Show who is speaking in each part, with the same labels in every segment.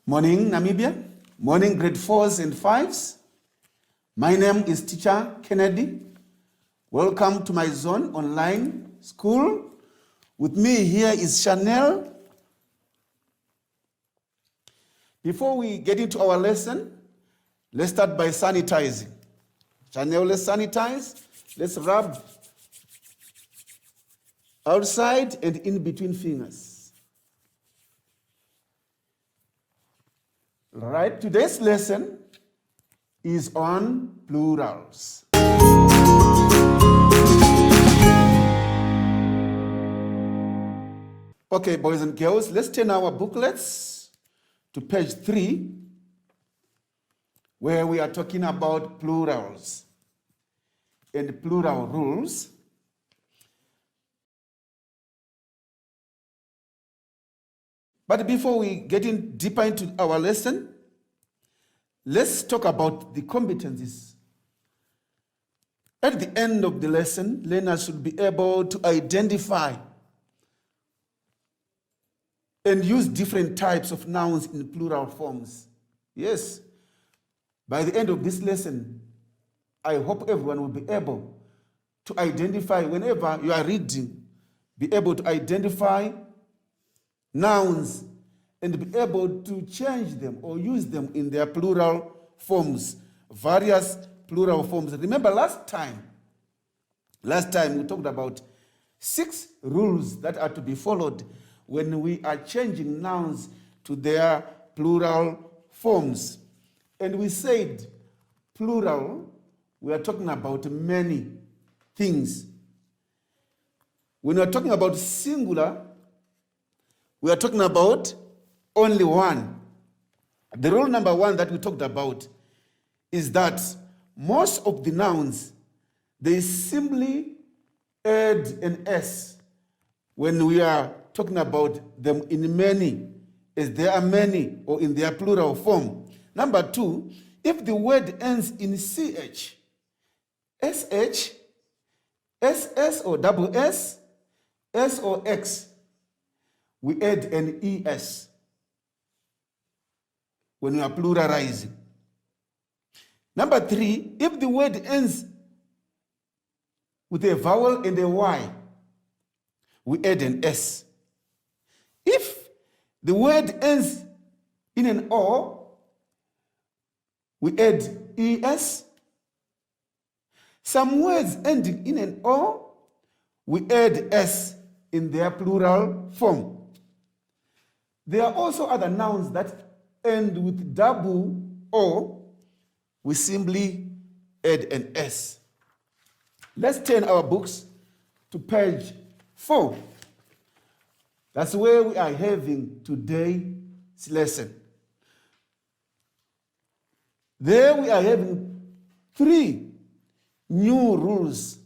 Speaker 1: Morning, Namibia. Morning, grade 4s and 5s. My name is Teacher Kennedy. Welcome to my Zone online school. With me here is Chanel. Before we get into our lesson, let's start by sanitizing. Chanel, let's sanitize. Let's rub outside and in between fingers. All right, today's lesson is on plurals. Okay, boys and girls, let's turn our booklets to page 3, where we are talking about plurals and plural rules. But before we get in deeper into our lesson, let's talk about the competencies. At the end of the lesson, learners should be able to identify and use different types of nouns in plural forms. Yes, by the end of this lesson, I hope everyone will be able to identify, whenever you are reading, be able to identify nouns and be able to change them or use them in their plural forms, various plural forms. Remember last time we talked about 6 rules that are to be followed when we are changing nouns to their plural forms. And we said plural, we are talking about many things. When we are talking about singular, we are talking about only one. The rule number 1 that we talked about is that most of the nouns, they simply add an S when we are talking about them in many, as there are many, or in their plural form. Number 2, if the word ends in CH, SH, SS or double S, S or X, we add an ES when we are pluralizing. Number 3, if the word ends with a vowel and a Y, we add an S. If the word ends in an O, we add ES. Some words ending in an O, we add S in their plural form. There are also other nouns that end with double O. We simply add an S. Let's turn our books to page 4. That's where we are having today's lesson. There we are having 3 new rules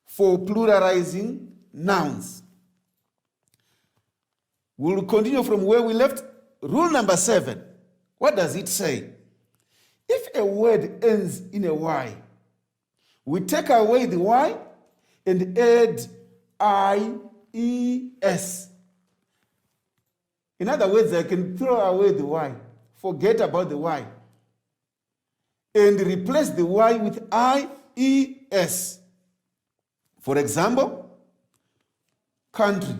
Speaker 1: for pluralizing nouns. We'll continue from where we left. Rule number 7. What does it say? If a word ends in a Y, we take away the Y and add IES. In other words, I can throw away the Y, forget about the Y, and replace the Y with IES. For example, country.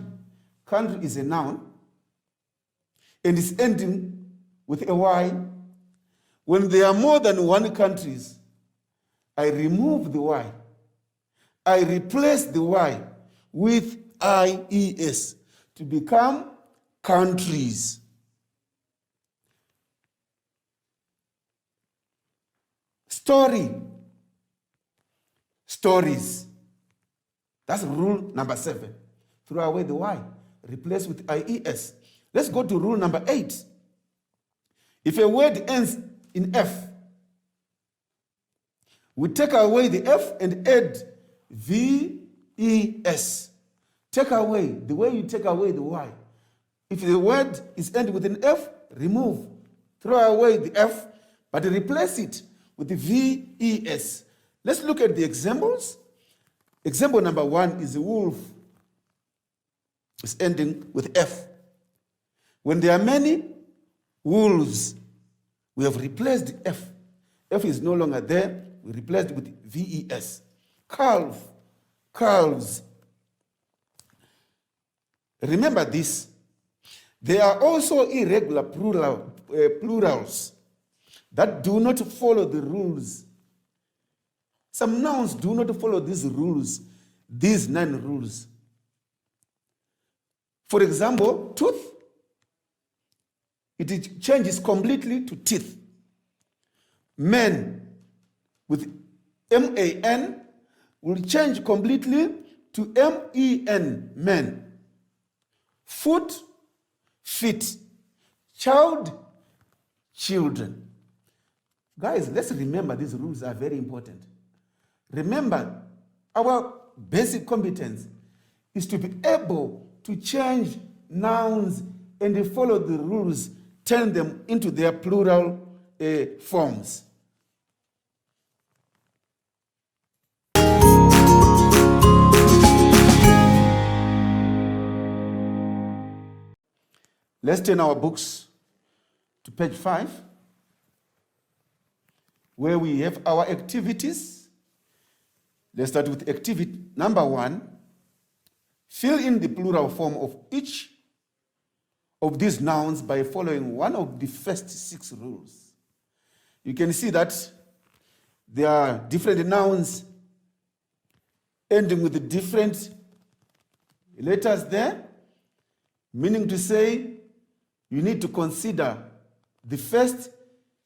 Speaker 1: Country is a noun and is ending with a Y. When there are more than one countries, I remove the Y. I replace the Y with IES to become countries. Story. Stories. That's rule number 7. Throw away the Y, replace with IES. Let's go to rule number 8. If a word ends in F, we take away the F and add VES. Take away, the way you take away the Y. If the word is ending with an F, remove. Throw away the F, but replace it with the VES. Let's look at the examples. Example number 1 is wolf. It's ending with F. When there are many, Wolves, we have replaced F. F is no longer there. We replaced it with VES. Calf, calves. Remember this. There are also irregular plurals that do not follow the rules. Some nouns do not follow these rules, these 9 rules. For example, tooth, it changes completely to teeth. Man with M-A-N will change completely to M-E-N, men. Foot, feet. Child, children. Guys, let's remember these rules are very important. Remember, our basic competence is to be able to change nouns and follow the rules, turn them into their plural forms. Let's turn our books to page 5, where we have our activities. Let's start with activity number 1. Fill in the plural form of each of these nouns by following one of the first 6 rules. You can see that there are different nouns ending with the different letters there, meaning to say you need to consider the first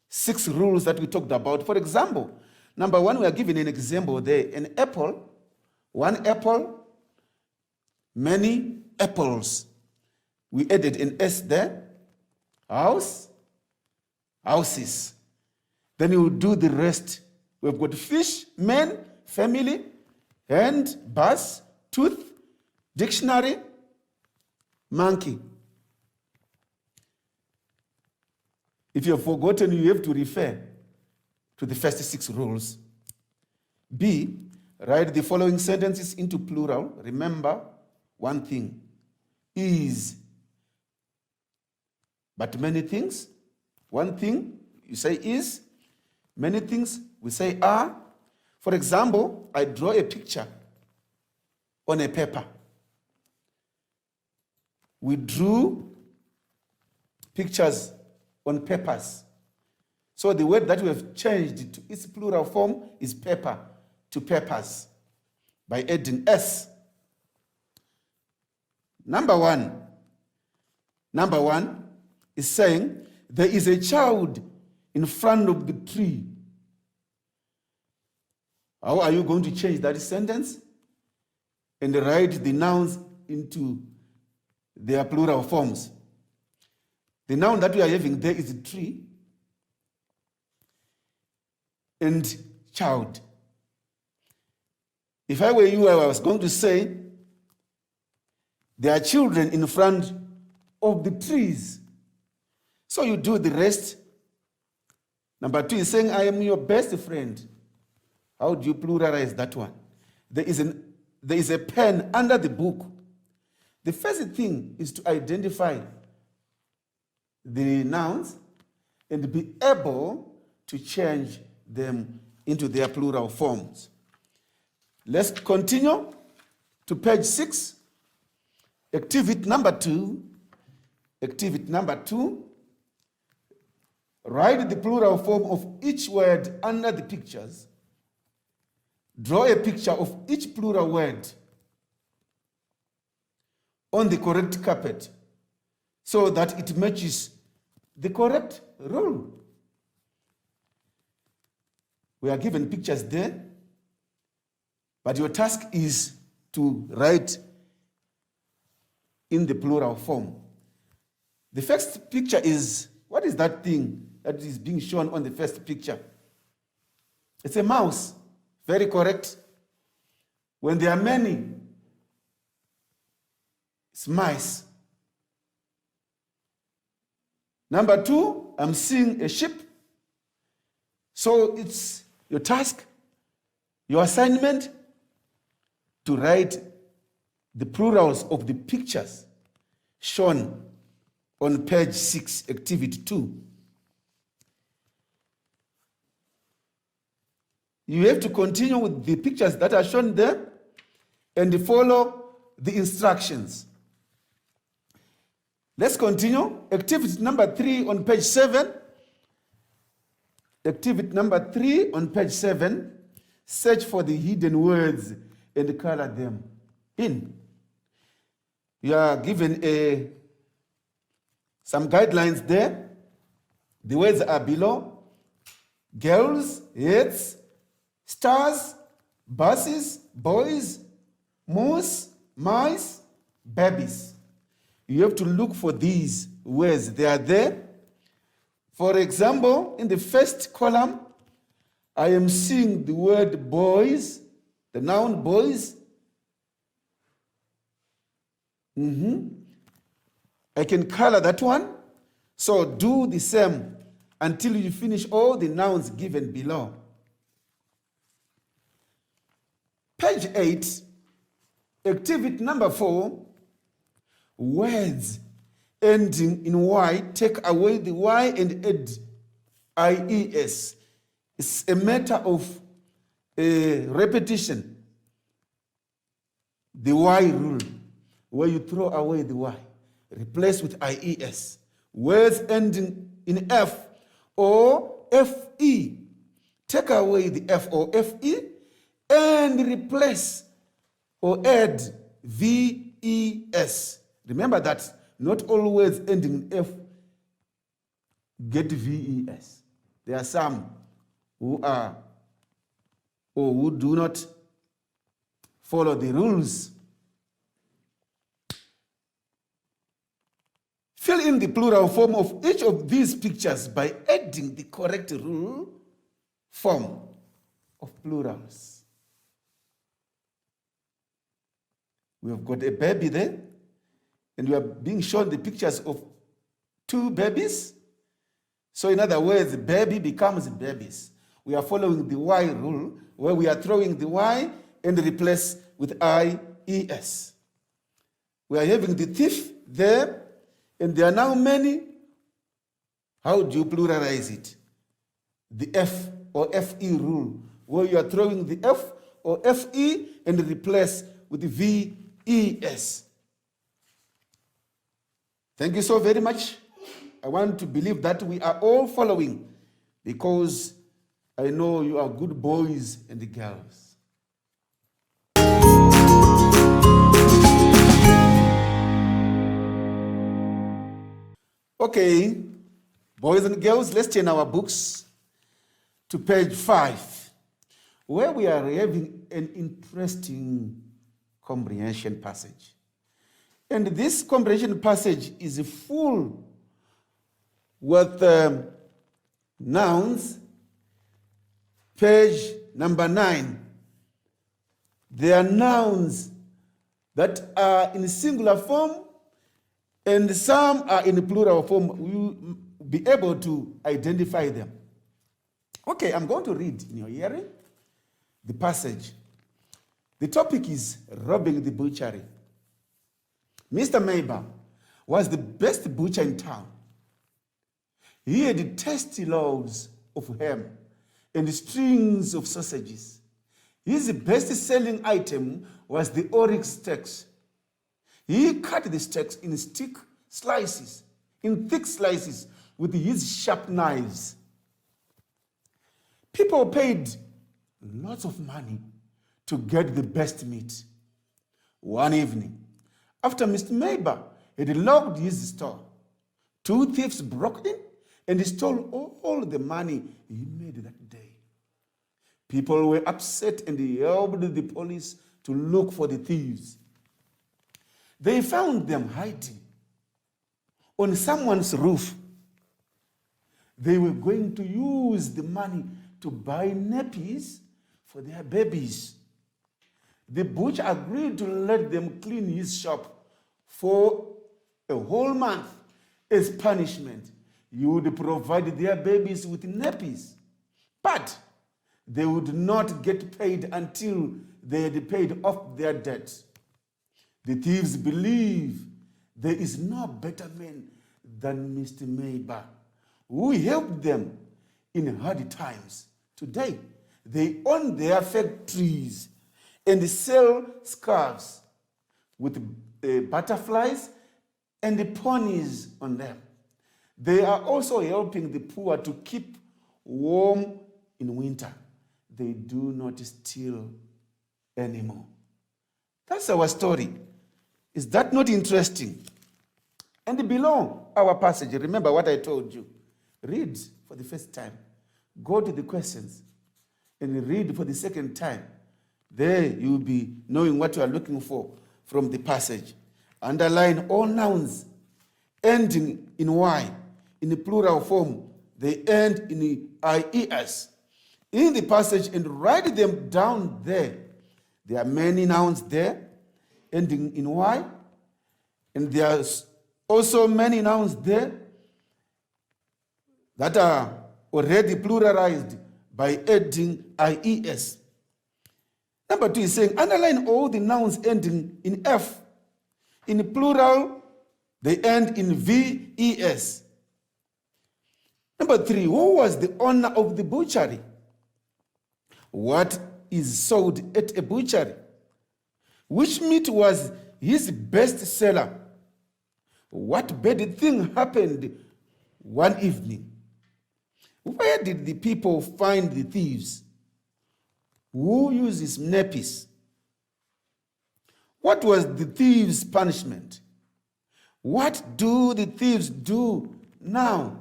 Speaker 1: 6 rules that we talked about. For example, number 1, we are given an example there. An apple, 1 apple, many apples. We added an S there. House, houses. Then you will do the rest. We've got fish, man, family, hand, bus, tooth, dictionary, monkey. If you have forgotten, you have to refer to the first 6 rules. B, write the following sentences into plural. Remember one thing, is. But many things, one thing, you say is. Many things, we say are. For example, I draw a picture on a paper. We drew pictures on papers. So the word that we have changed to its plural form is paper, to papers, by adding S. Number one is saying, there is a child in front of the tree. How are you going to change that sentence and write the nouns into their plural forms? The noun that we are having there is tree and child. If I were you, I was going to say, there are children in front of the trees. So you do the rest. Number 2 is saying, I am your best friend. How do you pluralize that one? There is a pen under the book. The first thing is to identify the nouns and be able to change them into their plural forms. Let's continue to page 6. Activity number 2. Write the plural form of each word under the pictures. Draw a picture of each plural word on the correct carpet so that it matches the correct rule. We are given pictures there, but your task is to write in the plural form. The first picture is, what is that thing that is being shown on the first picture? It's a mouse. Very correct. When there are many, it's mice. Number 2, I'm seeing a sheep. So it's your task, your assignment, to write the plurals of the pictures shown on page 6, activity 2. You have to continue with the pictures that are shown there and follow the instructions. Let's continue. Activity number 3 on page 7. Activity number 3 on page 7. Search for the hidden words and color them in. You are given some guidelines there. The words are below. Girls, heads, stars, buses, boys, moose, mice, babies. You have to look for these words. They are there. For example, in the first column, I am seeing the word boys, the noun boys. I can color that one. So do the same until you finish all the nouns given below. Page 8, activity number 4, words ending in Y, take away the Y and add IES. It's a matter of repetition. The Y rule, where you throw away the Y, replace with IES. Words ending in F or FE, take away the F or FE and replace or add VES. Remember that not all words ending in F get VES. There are some who are or who do not follow the rules. Fill in the plural form of each of these pictures by adding the correct rule form of plurals. We have got a baby there, and we are being shown the pictures of 2 babies. So in other words, baby becomes babies. We are following the Y rule, where we are throwing the Y and replace with IES. We are having the thief there, and there are now many. How do you pluralize it? The F or FE rule, where you are throwing the F or FE and replace with the VES. Thank you so very much. I want to believe that we are all following, because I know you are good boys and girls. Okay, boys and girls, let's turn our books to page 5, where we are having an interesting comprehension passage. And this comprehension passage is full with nouns. Page number 9. There are nouns that are in singular form and some are in plural form. We will be able to identify them. Okay, I'm going to read in your hearing the passage. The topic is robbing the butchery. Mr. Mayber was the best butcher in town. He had tasty loaves of ham and strings of sausages. His best-selling item was the oryx steaks. He cut the steaks in thick slices with his sharp knives. People paid lots of money to get the best meat. One evening, after Mr. Mayber had locked his store, 2 thieves broke in and stole all the money he made that day. People were upset and helped the police to look for the thieves. They found them hiding on someone's roof. They were going to use the money to buy nappies for their babies. The butcher agreed to let them clean his shop for a whole month as punishment. He would provide their babies with nappies, but they would not get paid until they had paid off their debt. The thieves believe there is no better man than Mr. Mayber, who helped them in hard times. Today, they own their factories and sell scarves with butterflies and the ponies on them. They are also helping the poor to keep warm in winter. They do not steal anymore. That's our story. Is that not interesting? And below our passage, remember what I told you. Read for the first time. Go to the questions and read for the second time. There you will be knowing what you are looking for from the passage. Underline all nouns ending in Y in the plural form. They end in the IES in the passage and write them down there. There are many nouns there ending in Y, and there's also many nouns there that are already pluralized by adding IES. Number 2 is saying, underline all the nouns ending in F. In the plural, they end in VES. Number 3, who was the owner of the butchery? What is sold at a butchery? Which meat was his best seller? What bad thing happened one evening? Where did the people find the thieves? Who uses nappies? What was the thieves' punishment? What do the thieves do now?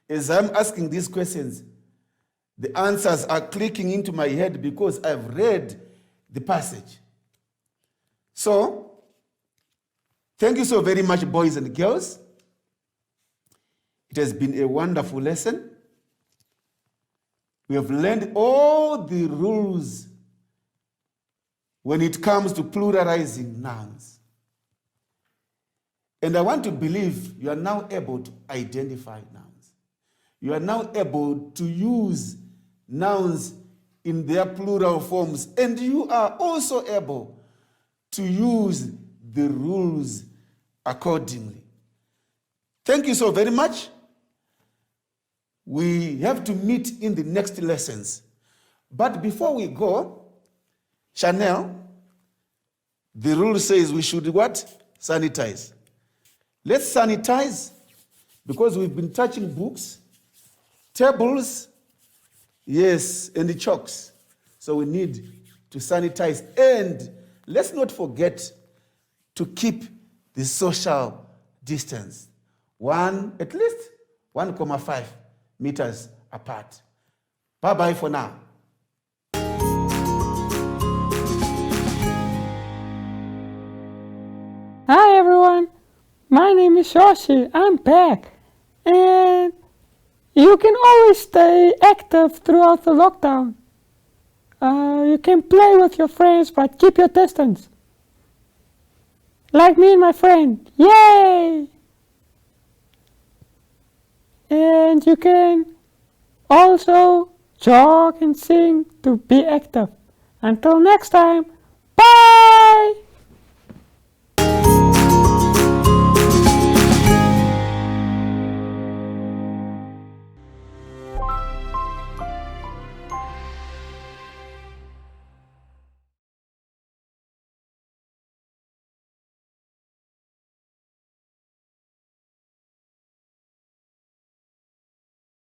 Speaker 1: As I'm asking these questions, the answers are clicking into my head because I've read the passage. So, thank you so very much, boys and girls. It has been a wonderful lesson. We have learned all the rules when it comes to pluralizing nouns. And I want to believe you are now able to identify nouns. You are now able to use nouns in their plural forms, and you are also able to use the rules accordingly. Thank you so very much. We have to meet in the next lessons. But before we go, Chanel, the rule says we should what? Sanitize. Let's sanitize because we've been touching books, tables, yes, and the chalks. So we need to sanitize. And let's not forget to keep the social distance. At least 1.5 meters apart. Bye-bye for now.
Speaker 2: Hi everyone, my name is Joshi, I'm back. And you can always stay active throughout the lockdown. You can play with your friends, but keep your distance. Like me and my friend, yay! And you can also jog and sing to be active. Until next time.